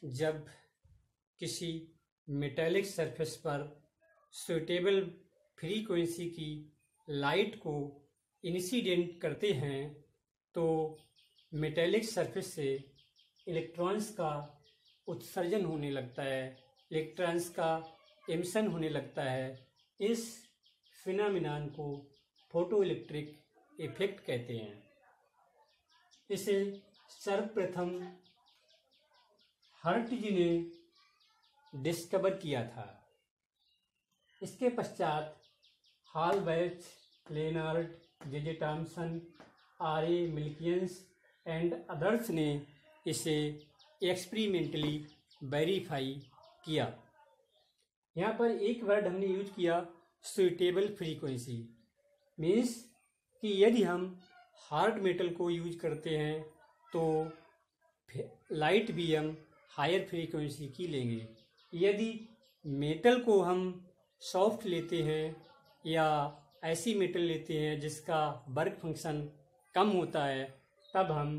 जब किसी metallic surface पर सुटेबल फ्रीक्वेंसी की लाइट को इंसिडेंट करते हैं तो मेटेलिक सरफेस से इलेक्ट्रॉन्स का उत्सर्जन होने लगता है, इलेक्ट्रॉन्स का एमिशन होने लगता है। इस फिनोमिनन को फोटोइलेक्ट्रिक इफेक्ट कहते हैं। इसे सर्वप्रथम हर्ट्ज ने डिस्कवर किया था। इसके पश्चात Hallwachs, Lenard, J Thomson, R A. Millikan and others ने इसे एक्सपेरिमेंटली वेरीफाई किया। यहाँ पर एक वर्ड हमने यूज किया, सुटेबल फ्रीक्वेंसी। मीन्स कि यदि हम हार्ड मेटल को यूज करते हैं तो लाइट भी हम हायर फ्रीक्वेंसी की लेंगे। यदि मेटल को हम सॉफ्ट लेते हैं या ऐसी मेटल लेते हैं जिसका वर्क फंक्शन कम होता है, तब हम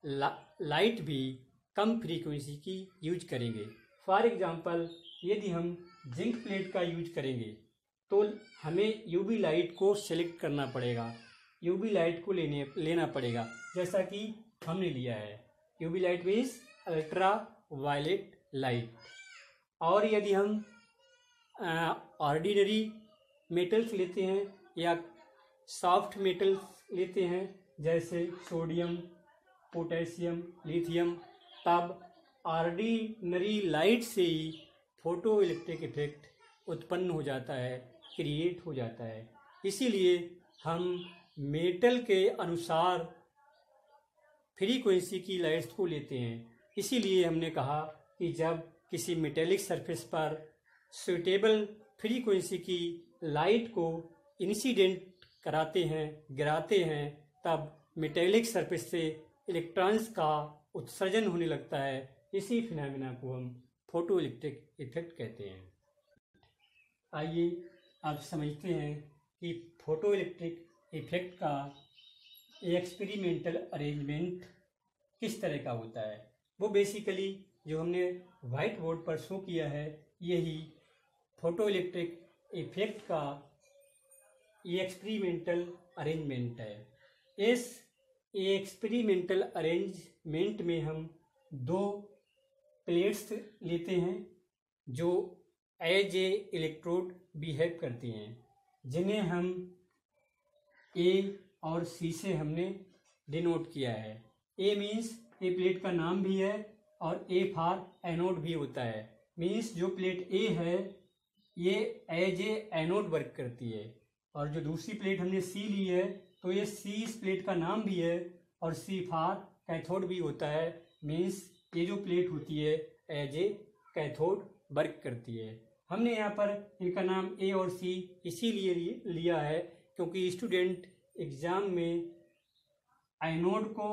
लाइट भी कम फ्रीक्वेंसी की यूज करेंगे। फॉर एग्जांपल, यदि हम जिंक प्लेट का यूज करेंगे तो हमें यूवी लाइट को सेलेक्ट करना पड़ेगा, यूवी लाइट को लेना पड़ेगा, जैसा कि हमने लिया है। UV light means ultra violet light. और यदि हम ऑर्डिनरी मेटल्स लेते हैं या सॉफ्ट मेटल्स लेते हैं जैसे सोडियम, पोटेशियम, लिथियम, तब ऑर्डिनरी लाइट से ही फोटो इलेक्ट्रिक इफेक्ट उत्पन्न हो जाता है, क्रिएट हो जाता है। इसीलिए हम मेटल के अनुसार फ्रीक्वेंसी की लाइट्स को लेते हैं। इसीलिए हमने कहा कि जब किसी मेटेलिक सरफेस पर सुटेबल फ्रीक्वेंसी की लाइट को इंसिडेंट कराते हैं, गिराते हैं, तब मेटेलिक सरफेस से इलेक्ट्रॉन्स का उत्सर्जन होने लगता है। इसी फिनोमेना को हम फोटो इलेक्ट्रिक इफेक्ट कहते हैं। आइए अब समझते हैं कि फोटो इलेक्ट्रिक इफेक्ट का एक्सपेरिमेंटल अरेंजमेंट किस तरह का होता है। वो बेसिकली जो हमने व्हाइट बोर्ड पर शो किया है, यही फोटो इलेक्ट्रिक इफेक्ट का एक्सपेरिमेंटल अरेंजमेंट है। इस एक्सपेरिमेंटल अरेंजमेंट में हम दो प्लेट्स लेते हैं जो एज ए इलेक्ट्रोड बिहेव करती हैं, जिन्हें हम ए और सी से हमने डिनोट किया है। ए मीन्स ए प्लेट का नाम भी है और ए फॉर एनोड भी होता है। मीन्स जो प्लेट ए है ये एज ए एनोड वर्क करती है, और जो दूसरी प्लेट हमने सी ली है तो ये सी इस प्लेट का नाम भी है और सी फॉर कैथोड भी होता है। मीन्स ये जो प्लेट होती है एज ए कैथोड वर्क करती है। हमने यहाँ पर इनका नाम ए और सी इसीलिए लिया है क्योंकि स्टूडेंट एग्जाम में एनोड को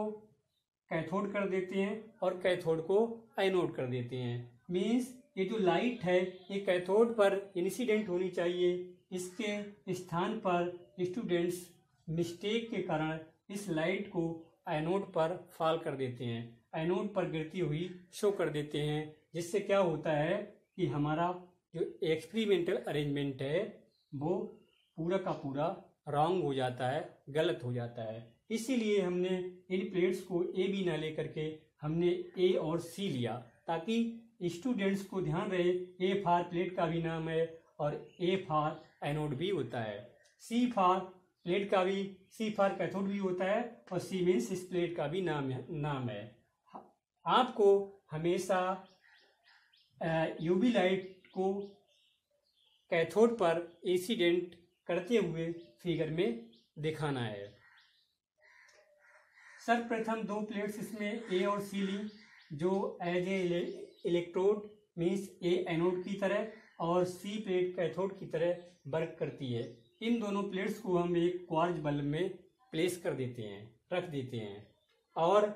कैथोड कर देते हैं और कैथोड को एनोड कर देते हैं। मीन्स ये जो लाइट है ये कैथोड पर इंसिडेंट होनी चाहिए, इसके स्थान पर स्टूडेंट्स मिस्टेक के कारण इस लाइट को एनोड पर फॉल कर देते हैं, एनोड पर गिरती हुई शो कर देते हैं, जिससे क्या होता है कि हमारा जो एक्सपेरिमेंटल अरेंजमेंट है वो पूरा का पूरा रॉन्ग हो जाता है, गलत हो जाता है। इसीलिए हमने इन प्लेट्स को ए बी ना लेकर के हमने ए और सी लिया, ताकि स्टूडेंट्स को ध्यान रहे ए फॉर प्लेट का भी नाम है और ए फॉर एनोड भी होता है, सी फॉर प्लेट का भी, सी फॉर कैथोड भी होता है और सी मीन्स इस प्लेट का भी नाम है। आपको हमेशा यूवी लाइट को कैथोड पर इंसिडेंट करते हुए फिगर में दिखाना है। सर्वप्रथम दो प्लेट्स इसमें ए और सी ली, जो as a electrode means a anode की तरह और सी प्लेट कैथोड की तरह वर्क करती है। इन दोनों प्लेट्स को हम एक क्वार्ज बल्ब में प्लेस कर देते हैं, रख देते हैं, और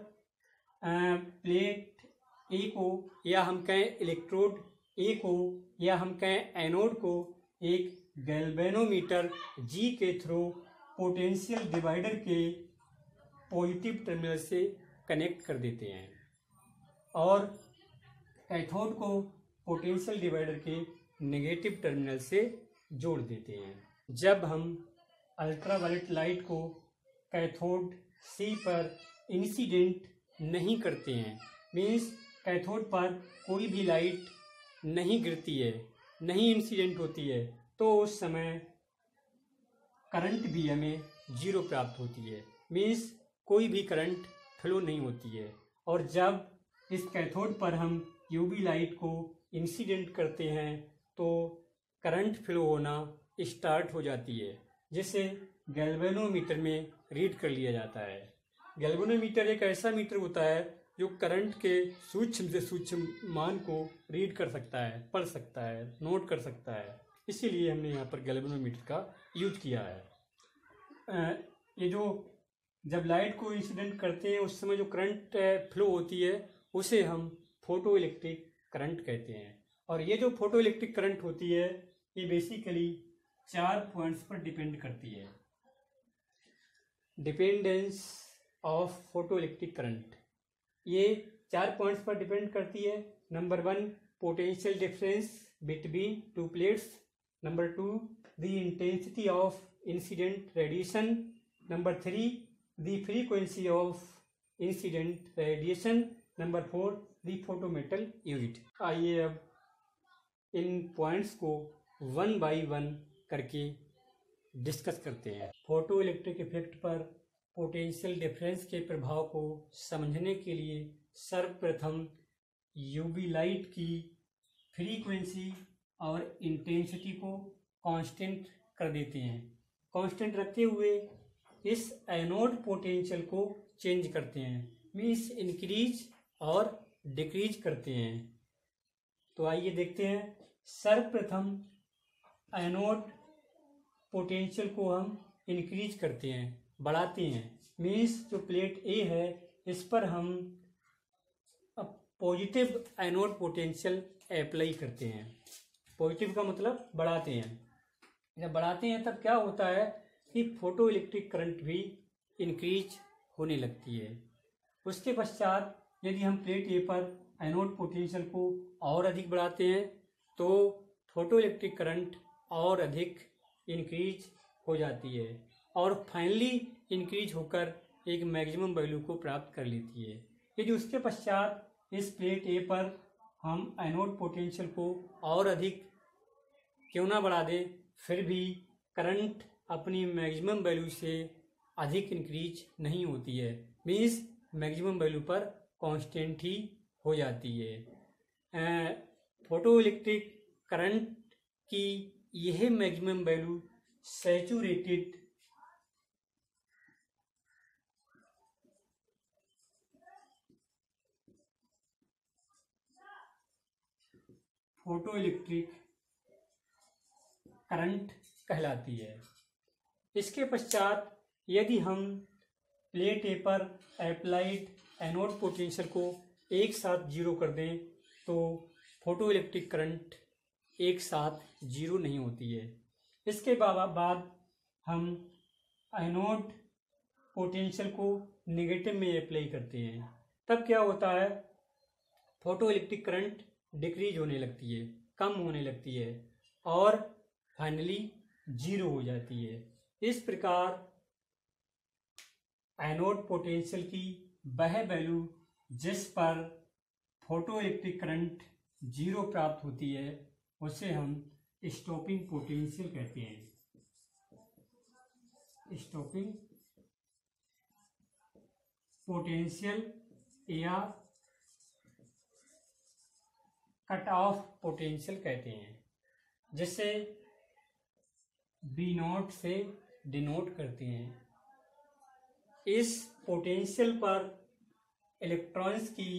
प्लेट ए को या हम कहें इलेक्ट्रोड ए को या हम कहें एनोड को एक गैल्वेनोमीटर जी के थ्रू पोटेंशियल डिवाइडर के पॉजिटिव टर्मिनल से कनेक्ट कर देते हैं और कैथोड को पोटेंशियल डिवाइडर के नेगेटिव टर्मिनल से जोड़ देते हैं। जब हम अल्ट्रावायलेट लाइट को कैथोड सी पर इंसिडेंट नहीं करते हैं, मीन्स कैथोड पर कोई भी लाइट नहीं गिरती है, नहीं इंसिडेंट होती है, तो उस समय करंट भी हमें जीरो प्राप्त होती है, मीन्स कोई भी करंट फ्लो नहीं होती है। और जब इस कैथोड पर हम यूवी लाइट को इंसिडेंट करते हैं तो करंट फ्लो होना स्टार्ट हो जाती है, जिसे गैल्वेनोमीटर में रीड कर लिया जाता है। गैल्वेनोमीटर एक ऐसा मीटर होता है जो करंट के सूक्ष्म से सूक्ष्म मान को रीड कर सकता है, पढ़ सकता है, नोट कर सकता है। इसीलिए हमने यहाँ पर गैल्वेनोमीटर का यूज किया है। ये जो जब लाइट को इंसिडेंट करते हैं उस समय जो करंट फ्लो होती है उसे हम फोटो इलेक्ट्रिक करंट कहते हैं। और ये जो फोटो इलेक्ट्रिक करंट होती है ये बेसिकली 4 पॉइंट्स पर डिपेंड करती है। Dependence of photoelectric current, ये 4 पॉइंट्स पर डिपेंड करती है। Number 1, potential difference between two plates. Number 2, the intensity of incident radiation. Number 3, the frequency of incident radiation. Number 4, the photo metal unit. आइए अब इन points को 1 bye 1 करके discuss करते हैं। फोटो इलेक्ट्रिक इफेक्ट पर पोटेंशियल डिफरेंस के प्रभाव को समझने के लिए सर्वप्रथम यूवी लाइट की फ्रीक्वेंसी और इंटेंसिटी को कांस्टेंट कर देते हैं। कांस्टेंट रखते हुए इस एनोड पोटेंशियल को चेंज करते हैं, मीन्स इंक्रीज और डिक्रीज करते हैं। तो आइए देखते हैं। सर्वप्रथम एनोड पोटेंशियल को हम इंक्रीज करते हैं, बढ़ाते हैं। मीन्स जो प्लेट ए है इस पर हम पॉजिटिव एनोड पोटेंशियल अप्लाई करते हैं। पॉजिटिव का मतलब बढ़ाते हैं। जब बढ़ाते हैं तब क्या होता है कि फोटो इलेक्ट्रिक करंट भी इंक्रीज होने लगती है। उसके पश्चात यदि हम प्लेट ए पर एनोड पोटेंशियल को और अधिक बढ़ाते हैं तो फोटो इलेक्ट्रिक करंट और अधिक इंक्रीज हो जाती है और फाइनली इंक्रीज होकर एक मैक्सिमम वैल्यू को प्राप्त कर लेती है। यदि उसके पश्चात इस प्लेट ए पर हम एनोड पोटेंशियल को और अधिक क्यों ना बढ़ा दें, फिर भी करंट अपनी मैक्सिमम वैल्यू से अधिक इंक्रीज नहीं होती है, मीन्स मैक्सिमम वैल्यू पर कांस्टेंट ही हो जाती है। फोटो इलेक्ट्रिक करंट की यह maximum value saturated photo electric current कहलाती है। इसके पश्चात यदि हम प्लेट ए पर अप्लाइड एनोड पोटेंशियल को एक साथ जीरो कर दें तो फोटो इलेक्ट्रिक करंट एक साथ जीरो नहीं होती है। इसके बाद हम एनोड पोटेंशियल को नेगेटिव में अप्लाई करते हैं, तब क्या होता है फोटो इलेक्ट्रिक करंट डिक्रीज होने लगती है, कम होने लगती है और फाइनली जीरो हो जाती है। इस प्रकार एनोड पोटेंशियल की वह वैल्यू जिस पर फोटो इलेक्ट्रिक करंट जीरो प्राप्त होती है उसे हम स्टॉपिंग पोटेंशियल कहते हैं। स्टॉपिंग पोटेंशियल या कट ऑफ पोटेंशियल कहते हैं, जिसे बी नॉट से डिनोट करते हैं। इस पोटेंशियल पर इलेक्ट्रॉन्स की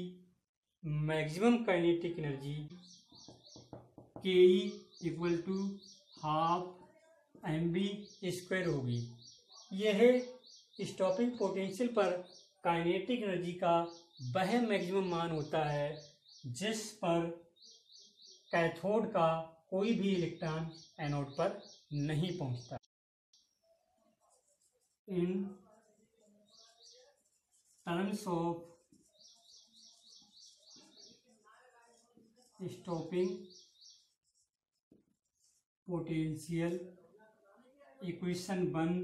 मैक्सिमम काइनेटिक एनर्जी के इक्वल टू हाफ mv² होगी। यह स्टॉपिंग पोटेंशियल पर काइनेटिक एनर्जी का वह मैक्सिमम मान होता है जिस पर कैथोड का कोई भी इलेक्ट्रॉन एनोड पर नहीं पहुंचता। In terms of stopping potential equation 1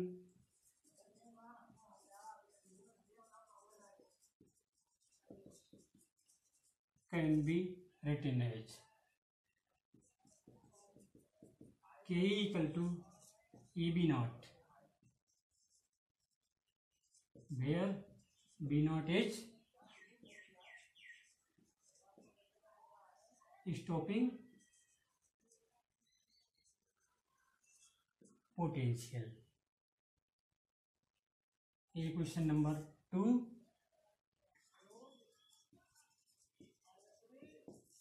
can be written as Ke equal to EB naught, where B naught is stopping potential. Equation number 2.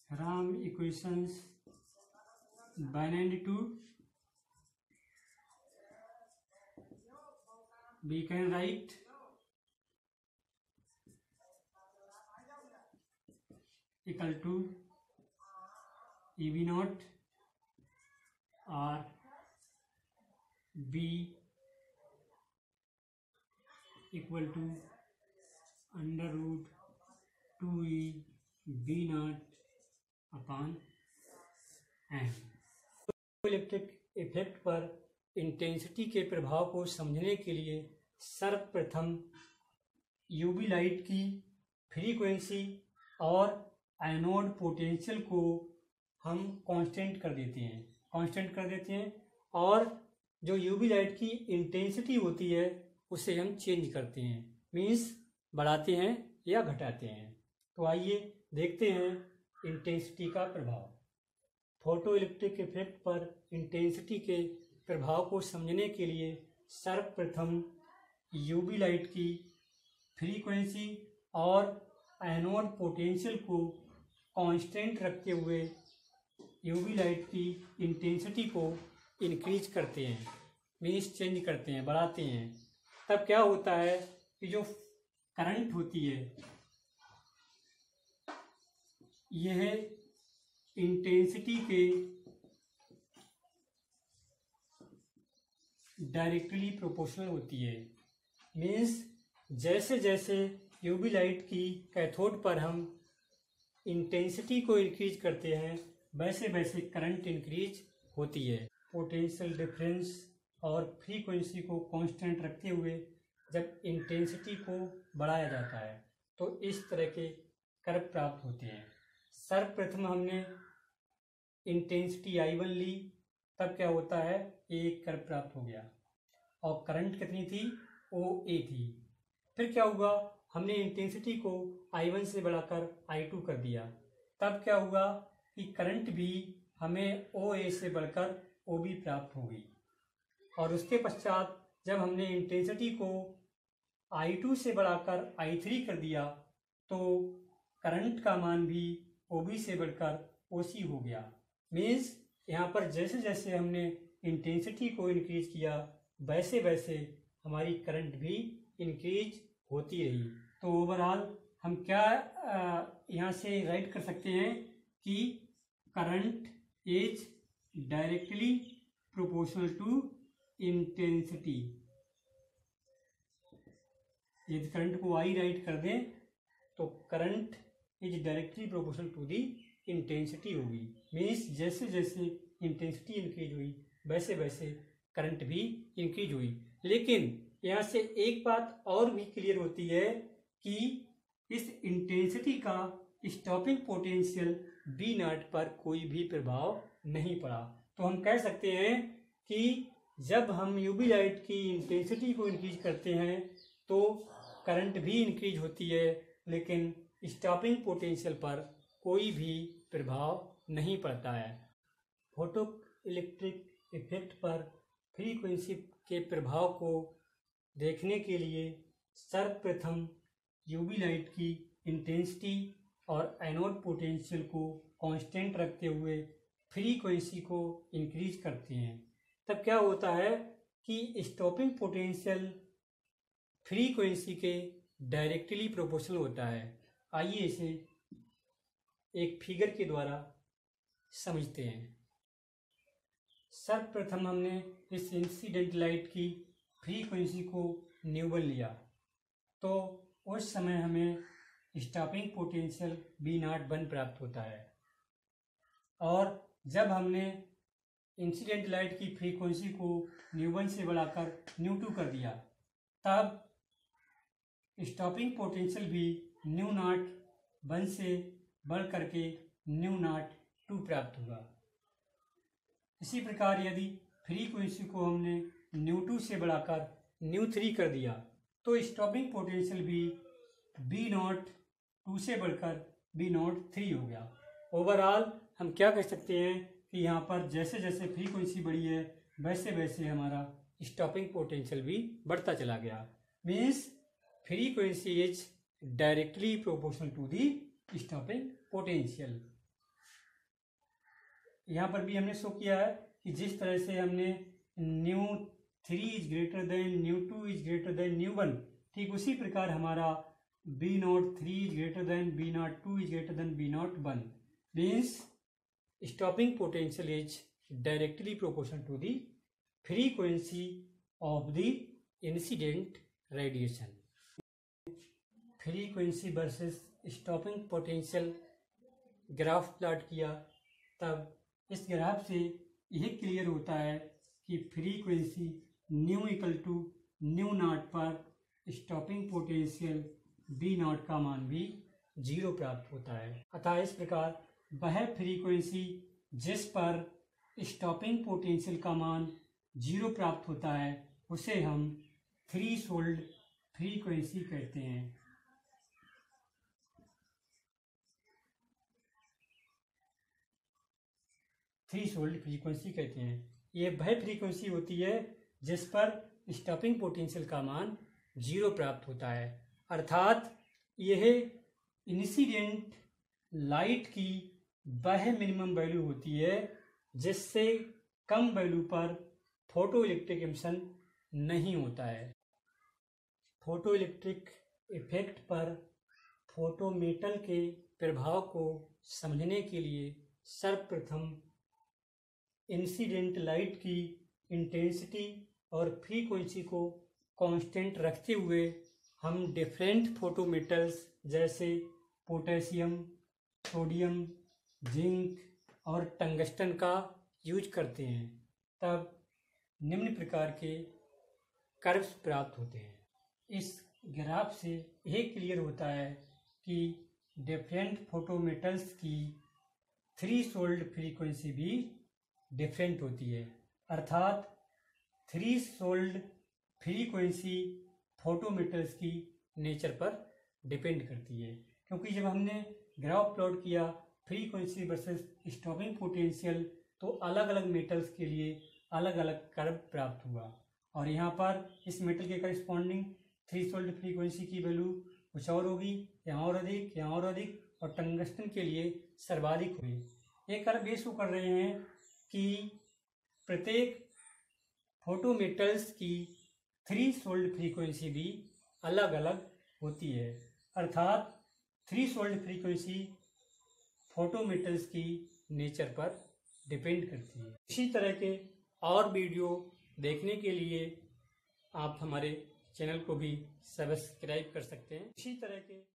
From equations 1 and 2, we can write equal to EB naught or B equal to under root 2E B naught upon M. Electric effect पर intensity के प्रभाव को समझने के लिए सर्वप्रथम UV light की frequency और एनोड पोटेंशियल को हम कांस्टेंट कर देते हैं और जो यूवी लाइट की इंटेंसिटी होती है उसे हम चेंज करते हैं, मीन्स बढ़ाते हैं या घटाते हैं। तो आइए देखते हैं इंटेंसिटी का प्रभाव। फोटो इलेक्ट्रिक इफेक्ट पर इंटेंसिटी के प्रभाव को समझने के लिए सर्वप्रथम यूवी लाइट की फ्रीक्वेंसी और एनोड पोटेंशियल को कांस्टेंट रखते हुए यूवी लाइट की इंटेंसिटी को इंक्रीज करते हैं, मीन्स चेंज करते हैं, बढ़ाते हैं। तब क्या होता है कि जो करंट होती है यह इंटेंसिटी के डायरेक्टली प्रोपोर्शनल होती है, मीन्स जैसे जैसे यूवी लाइट की कैथोड पर हम इंटेंसिटी को इंक्रीज करते हैं वैसे वैसे करंट इंक्रीज होती है। पोटेंशियल डिफरेंस और फ्रीक्वेंसी को कांस्टेंट रखते हुए जब इंटेंसिटी को बढ़ाया जाता है तो इस तरह के कर्व प्राप्त होते हैं। सर्वप्रथम हमने इंटेंसिटी I1 ली, तब क्या होता है एक कर्व प्राप्त हो गया और करंट कितनी थी OA थी। फिर क्या हुआ, हमने इंटेंसिटी को I1 से बढ़ाकर I2 कर दिया, तब क्या हुआ कि करंट भी हमें OA से बढ़कर OB प्राप्त हो गई। और उसके पश्चात जब हमने इंटेंसिटी को I2 से बढ़ाकर I3 कर दिया तो करंट का मान भी OB से बढ़कर OC हो गया। मीन्स यहाँ पर जैसे जैसे हमने इंटेंसिटी को इंक्रीज किया वैसे वैसे हमारी करंट भी इंक्रीज होती रही। तो ओवरऑल हम क्या यहाँ से राइट कर सकते हैं कि current is directly proportional to intensity. यदि करंट को I राइट कर दें तो current is directly proportional to the intensity होगी। मीन्स जैसे जैसे इंटेंसिटी इंक्रीज हुई वैसे वैसे करंट भी इंक्रीज हुई। लेकिन यहाँ से एक बात और भी क्लियर होती है कि इस इंटेंसिटी का स्टॉपिंग पोटेंशियल B नॉट पर कोई भी प्रभाव नहीं पड़ा। तो हम कह सकते हैं कि जब हम यूवी लाइट की इंटेंसिटी को इंक्रीज करते हैं तो करंट भी इंक्रीज होती है, लेकिन स्टॉपिंग पोटेंशियल पर कोई भी प्रभाव नहीं पड़ता है। फोटो इलेक्ट्रिक इफेक्ट पर फ्रीक्वेंसी के प्रभाव को देखने के लिए सर्वप्रथम यूवी लाइट की इंटेंसिटी और एनोड पोटेंशियल को कांस्टेंट रखते हुए फ्रीक्वेंसी को इंक्रीज करते हैं। तब क्या होता है कि स्टॉपिंग पोटेंशियल फ्रीक्वेंसी के डायरेक्टली प्रोपोर्शनल होता है। आइए इसे एक फिगर के द्वारा समझते हैं। सर्वप्रथम हमने इस इंसिडेंट लाइट की फ्रीक्वेंसी को न्यूबल लिया तो उस समय हमें स्टॉपिंग पोटेंशियल B0 1 प्राप्त होता है। और जब हमने इंसिडेंट लाइट की फ्रीक्वेंसी को ν1 से बढ़ाकर ν2 कर दिया, तब स्टॉपिंग पोटेंशियल भी ν0 1 से बढ़ करके ν02 प्राप्त होगा। इसी प्रकार यदि फ्रीक्वेंसी को हमने ν2 से बढ़ाकर ν3 कर दिया तो स्टॉपिंग पोटेंशियल भी B0 2 से बढ़कर B0 3 हो गया। ओवरऑल हम क्या कह सकते हैं कि यहाँ पर जैसे जैसे फ्रीक्वेंसी बढ़ी है वैसे वैसे हमारा स्टॉपिंग पोटेंशियल भी बढ़ता चला गया। Means frequency is directly proportional to the stopping potential. यहाँ पर भी हमने शो किया है कि जिस तरह से हमने ν3 is greater than ν2 is greater than ν1, ठीक उसी प्रकार हमारा B03 is greater than B02 is greater than B01 means stopping potential is directly proportional to the frequency of the incident radiation. Frequency versus stopping potential graph plot किया, तब इस graph से यह clear होता है कि फ्रीक्वेंसी ν=ν0 पर stopping potential B0 का मान भी 0 प्राप्त होता है। अतः इस प्रकार वह फ्रीक्वेंसी जिस पर स्टॉपिंग पोटेंशियल का मान 0 प्राप्त होता है उसे हम थ्रीशोल्ड फ्रीक्वेंसी कहते हैं। थ्रीशोल्ड फ्रीक्वेंसी कहते हैं। ये वह फ्रीक्वेंसी होती है जिस पर स्टॉपिंग पोटेंशियल का मान 0 प्राप्त होता है, अर्थात यह इंसिडेंट लाइट की वह मिनिमम वैल्यू होती है जिससे कम वैल्यू पर फोटो इलेक्ट्रिक एमिशन नहीं होता है। फोटो इलेक्ट्रिक इफेक्ट पर फोटोमेटल के प्रभाव को समझने के लिए सर्वप्रथम इंसिडेंट लाइट की इंटेंसिटी और फ्रीक्वेंसी को कांस्टेंट रखते हुए हम डिफरेंट फोटोमेटल्स जैसे पोटेशियम, सोडियम, जिंक और टंगस्टन का यूज करते हैं, तब निम्न प्रकार के कर्व्स प्राप्त होते हैं। इस ग्राफ से यह क्लियर होता है कि डिफरेंट फोटोमेटल्स की थ्रीशोल्ड फ्रीक्वेंसी भी डिफरेंट होती है, अर्थात थ्रीशोल्ड फ्रीक्वेंसी फोटोमेटल्स की नेचर पर डिपेंड करती है। क्योंकि जब हमने ग्राफ प्लॉट किया फ्रीक्वेंसी वर्सेस स्टॉपिंग पोटेंशियल तो अलग अलग मेटल्स के लिए अलग अलग कर्व प्राप्त हुआ, और यहाँ पर इस मेटल के करस्पॉन्डिंग थ्रीशोल्ड फ्रीक्वेंसी की वैल्यू कुछ और होगी, यहाँ और अधिक, यहाँ और अधिक, और टंगस्टन के लिए सर्वाधिक हुई। ये कर्व ये शो कर रहे हैं कि प्रत्येक फोटोमेटल्स की थ्रीशोल्ड फ्रीक्वेंसी भी अलग अलग होती है, अर्थात थ्रीशोल्ड फ्रीक्वेंसी फोटोमेटल्स की नेचर पर डिपेंड करती है। इसी तरह के और वीडियो देखने के लिए आप हमारे चैनल को भी सब्सक्राइब कर सकते हैं। इसी तरह के